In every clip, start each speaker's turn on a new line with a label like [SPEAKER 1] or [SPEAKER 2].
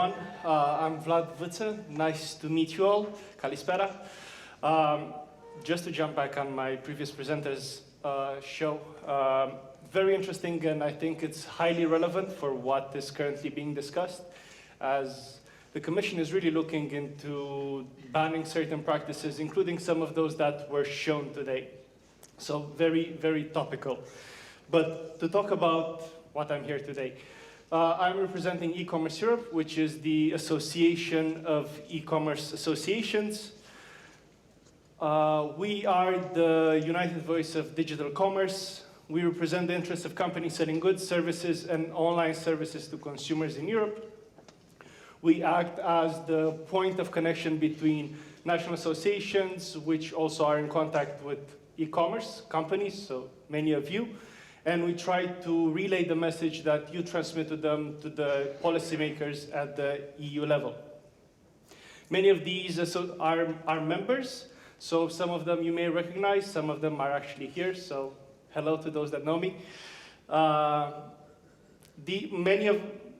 [SPEAKER 1] everyone. I'm Vlad Vita. Nice to meet you all. Kalispera. Just to jump back on my previous presenter's show, very interesting, and I think it's highly relevant for what is currently being discussed, as the Commission is really looking into banning certain practices, including some of those that were shown today. So very, very topical. But to talk about what I'm here today, I'm representing Ecommerce Europe, which is the association of e-commerce associations. We are the united voice of digital commerce. We represent the interests of companies selling goods, services, and online services to consumers in Europe. We act as the point of connection between national associations, which also are in contact with e-commerce companies, so many of you. And we try to relay the message that you transmit to them, to the policymakers at the EU level. Many of these are members, so some of them you may recognize, some of them are actually here, so hello to those that know me.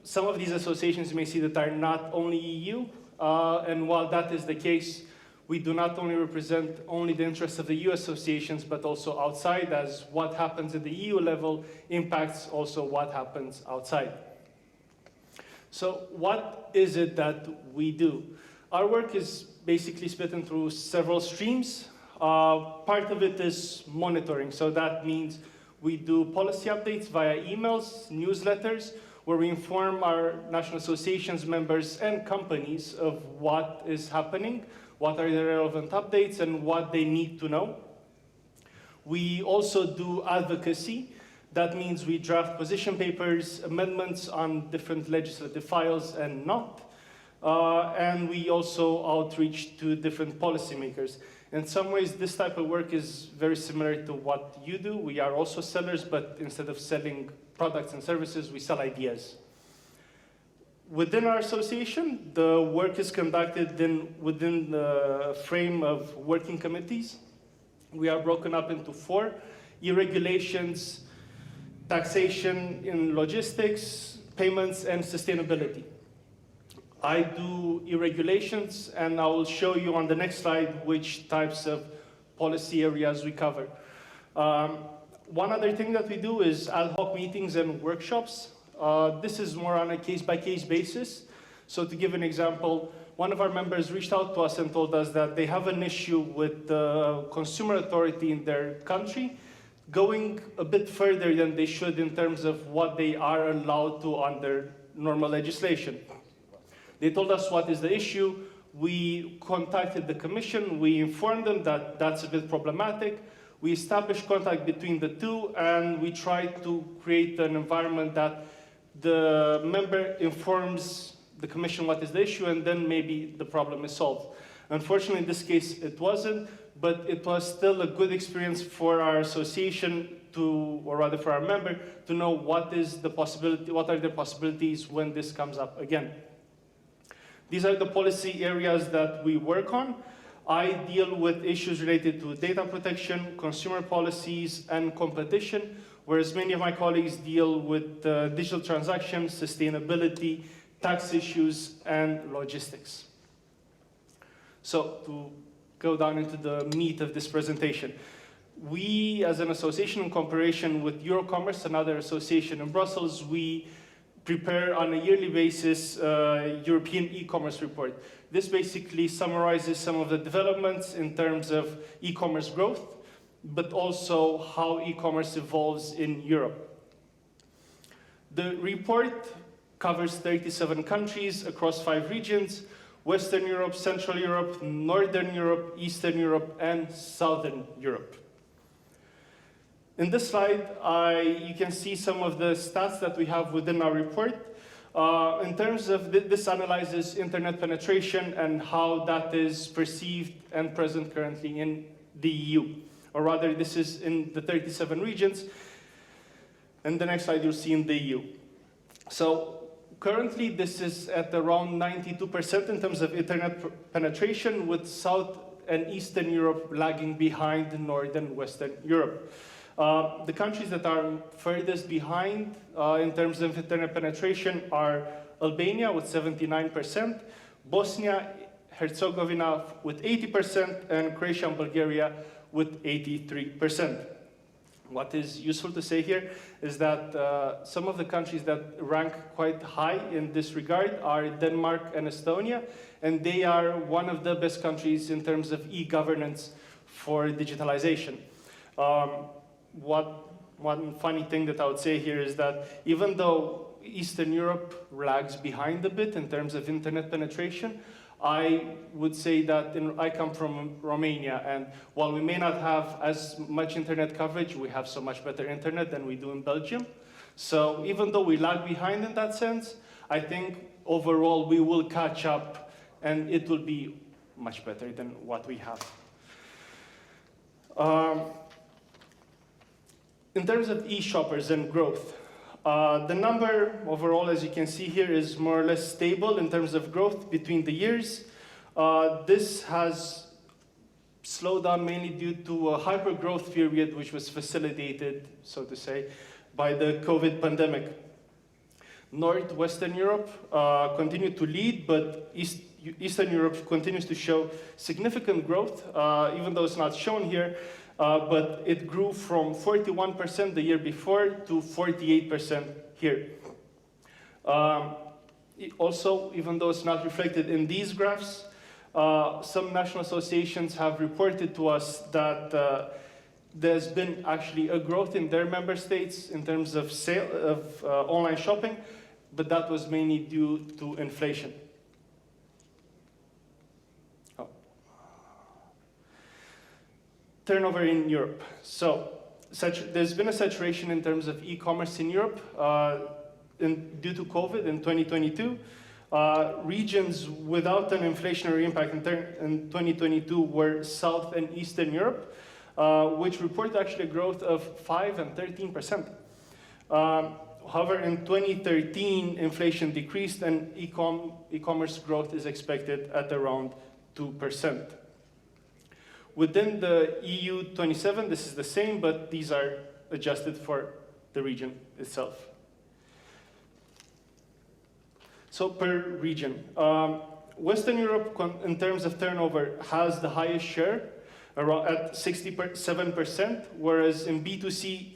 [SPEAKER 1] Some of these associations you may see that are not only EU, and while that is the case, we do not only represent only the interests of the EU associations, but also outside, as what happens at the EU level impacts also what happens outside. So what is it that we do? Our work is basically split into several streams. Part of it is monitoring, so that means we do policy updates via emails, newsletters, where we inform our national associations members and companies of what is happening, what are the relevant updates, and what they need to know. We also do advocacy. That means we draft position papers, amendments on different legislative files and not. And we also outreach to different policymakers. In some ways, this type of work is very similar to what you do. We are also sellers, but instead of selling products and services, we sell ideas. Within our association, the work is conducted within the frame of working committees. We are broken up into 4: e-regulations, taxation in logistics, payments, and sustainability. I do e-regulations, and I will show you on the next slide which types of policy areas we cover. One other thing that we do is ad hoc meetings and workshops. This is more on a case-by-case basis. So to give an example, one of our members reached out to us and told us that they have an issue with the consumer authority in their country, going a bit further than they should in terms of what they are allowed to under normal legislation. They told us what is the issue. We contacted the Commission. We informed them that that's a bit problematic. We established contact between the two, and we tried to create an environment that the member informs the Commission what is the issue, and then maybe the problem is solved. Unfortunately, in this case, it wasn't, but it was still a good experience for our association or rather for our member, to know what are the possibilities when this comes up again. These are the policy areas that we work on. I deal with issues related to data protection, consumer policies, and competition, whereas many of my colleagues deal with digital transactions, sustainability, tax issues, and logistics. So to go down into the meat of this presentation, we, as an association in cooperation with Ecommerce, another association in Brussels, we prepare on a yearly basis European e-commerce report. This basically summarizes some of the developments in terms of e-commerce growth, but also how e-commerce evolves in Europe. The report covers 37 countries across 5 regions: Western Europe, Central Europe, Northern Europe, Eastern Europe, and Southern Europe. In this slide, you can see some of the stats that we have within our report. In terms of this analyzes internet penetration and how that is perceived and present currently in the EU. Or rather, this is in the 37 regions. And the next slide you'll see in the EU. So currently, this is at around 92% in terms of internet penetration, with South and Eastern Europe lagging behind Northern and Western Europe. The countries that are furthest behind in terms of internet penetration are Albania with 79%, Bosnia Herzegovina with 80%, and Croatia and Bulgaria with 83%. What is useful to say here is that some of the countries that rank quite high in this regard are Denmark and Estonia, and they are one of the best countries in terms of e-governance for digitalization. One funny thing that I would say here is that even though Eastern Europe lags behind a bit in terms of internet penetration, I would say that I come from Romania, and while we may not have as much internet coverage, we have so much better internet than we do in Belgium. So even though we lag behind in that sense, I think overall we will catch up and it will be much better than what we have. In terms of e-shoppers and growth, the number overall, as you can see here, is more or less stable in terms of growth between the years. This has slowed down mainly due to a hyper-growth period which was facilitated, so to say, by the COVID pandemic. Northwestern Europe continued to lead, but Eastern Europe continues to show significant growth, even though it's not shown here. But it grew from 41% the year before to 48% here. Also, even though it's not reflected in these graphs, some national associations have reported to us that there's been actually a growth in their member states in terms of online shopping, but that was mainly due to inflation. Turnover in Europe. So there's been a saturation in terms of e-commerce in Europe due to COVID in 2022. Regions without an inflationary impact in 2022 were South and Eastern Europe, which report actually a growth of 5% and 13%. However, in 2013, inflation decreased and e-commerce growth is expected at around 2%. Within the EU 27, this is the same, but these are adjusted for the region itself. So per region, Western Europe, in terms of turnover, has the highest share, around at 67%, whereas in B2C,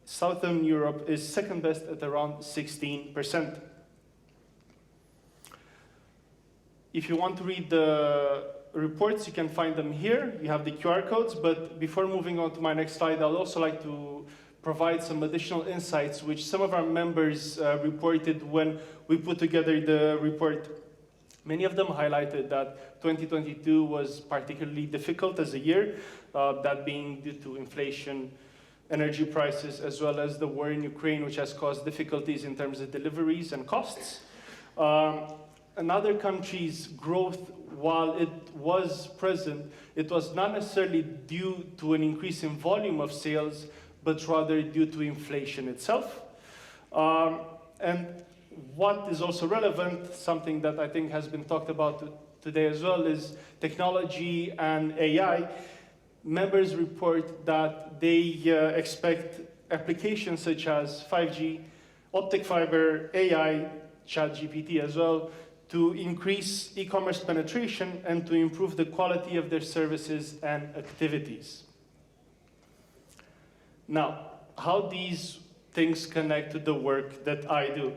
[SPEAKER 1] Southern Europe is second best at around 16%. If you want to read the reports, you can find them here. You have the QR codes, but before moving on to my next slide, I'd also like to provide some additional insights which some of our members reported when we put together the report. Many of them highlighted that 2022 was particularly difficult as a year, that being due to inflation, energy prices, as well as the war in Ukraine, which has caused difficulties in terms of deliveries and costs. Another country's growth, while it was present, it was not necessarily due to an increase in volume of sales, but rather due to inflation itself. And what is also relevant, something that I think has been talked about today as well, is technology and AI. Members report that they expect applications such as 5G, optic fiber, AI, ChatGPT as well, to increase e-commerce penetration and to improve the quality of their services and activities. Now, how these things connect to the work that I do.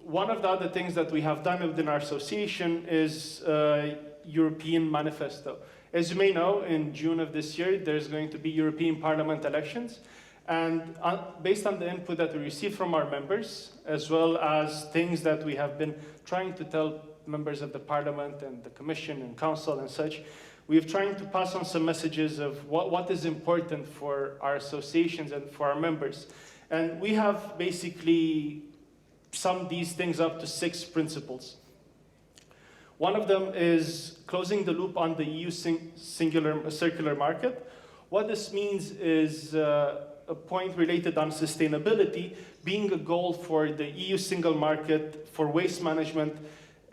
[SPEAKER 1] One of the other things that we have done within our association is a European manifesto. As you may know, in June of this year, there's going to be European Parliament elections. And based on the input that we received from our members, as well as things that we have been trying to tell members of the Parliament and the Commission and Council and such, we've tried to pass on some messages of what is important for our associations and for our members. And we have basically summed these things up to 6 principles. One of them is closing the loop on the EU circular market. What this means is a point related on sustainability being a goal for the EU single market for waste management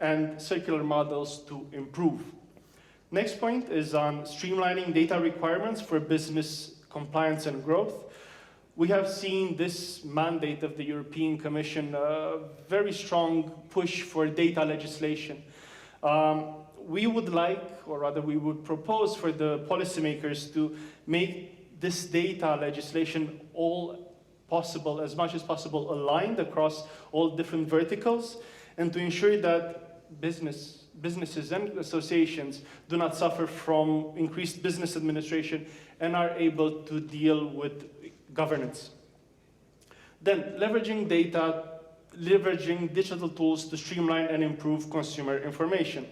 [SPEAKER 1] and circular models to improve. Next point is on streamlining data requirements for business compliance and growth. We have seen this mandate of the European Commission a very strong push for data legislation. We would like, or rather we would propose for the policymakers to make this data legislation all possible, as much as possible, aligned across all different verticals, and to ensure that businesses and associations do not suffer from increased business administration and are able to deal with governance. Then, leveraging data, leveraging digital tools to streamline and improve consumer information.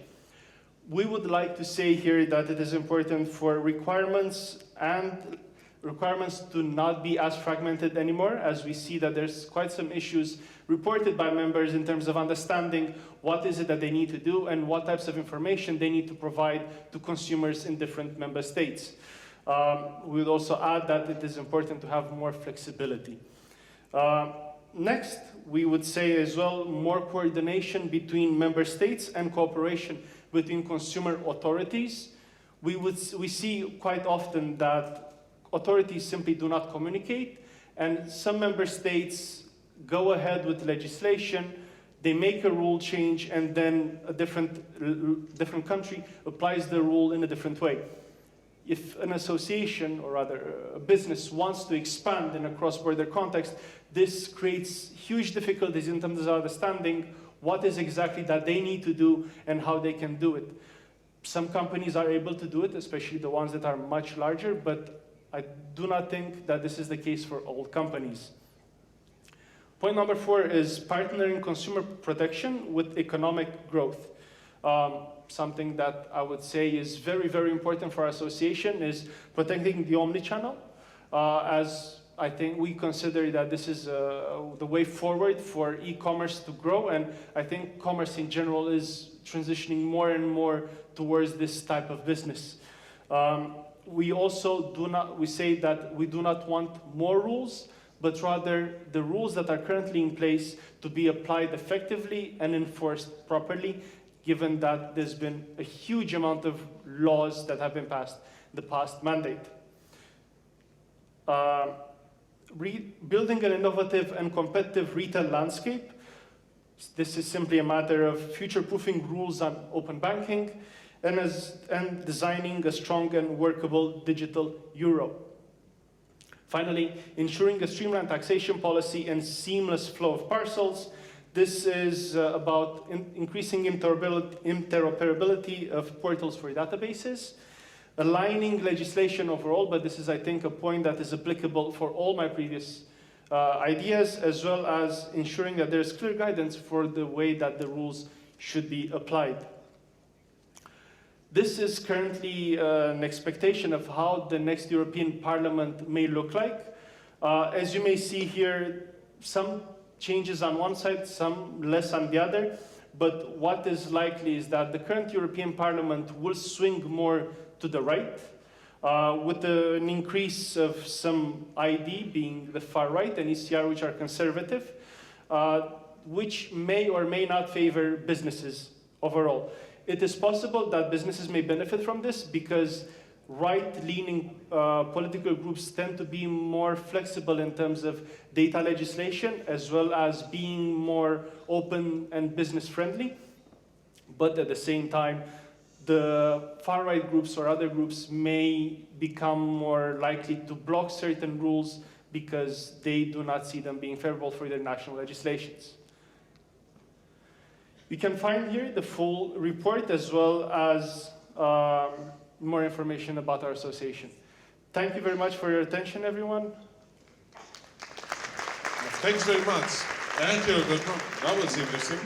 [SPEAKER 1] We would like to say here that it is important for requirements to not be as fragmented anymore, as we see that there's quite some issues reported by members in terms of understanding what is it that they need to do and what types of information they need to provide to consumers in different member states. We would also add that it is important to have more flexibility. Next, we would say as well more coordination between member states and cooperation between consumer authorities. We see quite often that authorities simply do not communicate, and some member states go ahead with legislation, they make a rule change, and then a different country applies the rule in a different way. If an association, or rather a business, wants to expand in a cross-border context, this creates huge difficulties in terms of understanding what is exactly that they need to do and how they can do it. Some companies are able to do it, especially the ones that are much larger, but I do not think that this is the case for all companies. Point number 4 is partnering consumer protection with economic growth. Something that I would say is very, very important for our association is protecting the omnichannel, as I think we consider that this is the way forward for e-commerce to grow, and I think commerce in general is transitioning more and more towards this type of business. We also say that we do not want more rules, but rather the rules that are currently in place to be applied effectively and enforced properly, given that there's been a huge amount of laws that have been passed in the past mandate. Building an innovative and competitive retail landscape. This is simply a matter of future-proofing rules on open banking and designing a strong and workable digital euro. Finally, ensuring a streamlined taxation policy and seamless flow of parcels. This is about increasing interoperability of portals for databases, aligning legislation overall, but this is, I think, a point that is applicable for all my previous ideas, as well as ensuring that there's clear guidance for the way that the rules should be applied. This is currently an expectation of how the next European Parliament may look like. As you may see here, some changes on one side, some less on the other, but what is likely is that the current European Parliament will swing more to the right, with an increase of some ID being the far right and ECR, which are conservative, which may or may not favor businesses overall. It is possible that businesses may benefit from this because right-leaning political groups tend to be more flexible in terms of data legislation, as well as being more open and business-friendly. But at the same time, the far-right groups or other groups may become more likely to block certain rules because they do not see them being favorable for their national legislations. You can find here the full report as well as more information about our association. Thank you very much for your attention, everyone.
[SPEAKER 2] Thanks very much. Thank you. That was interesting.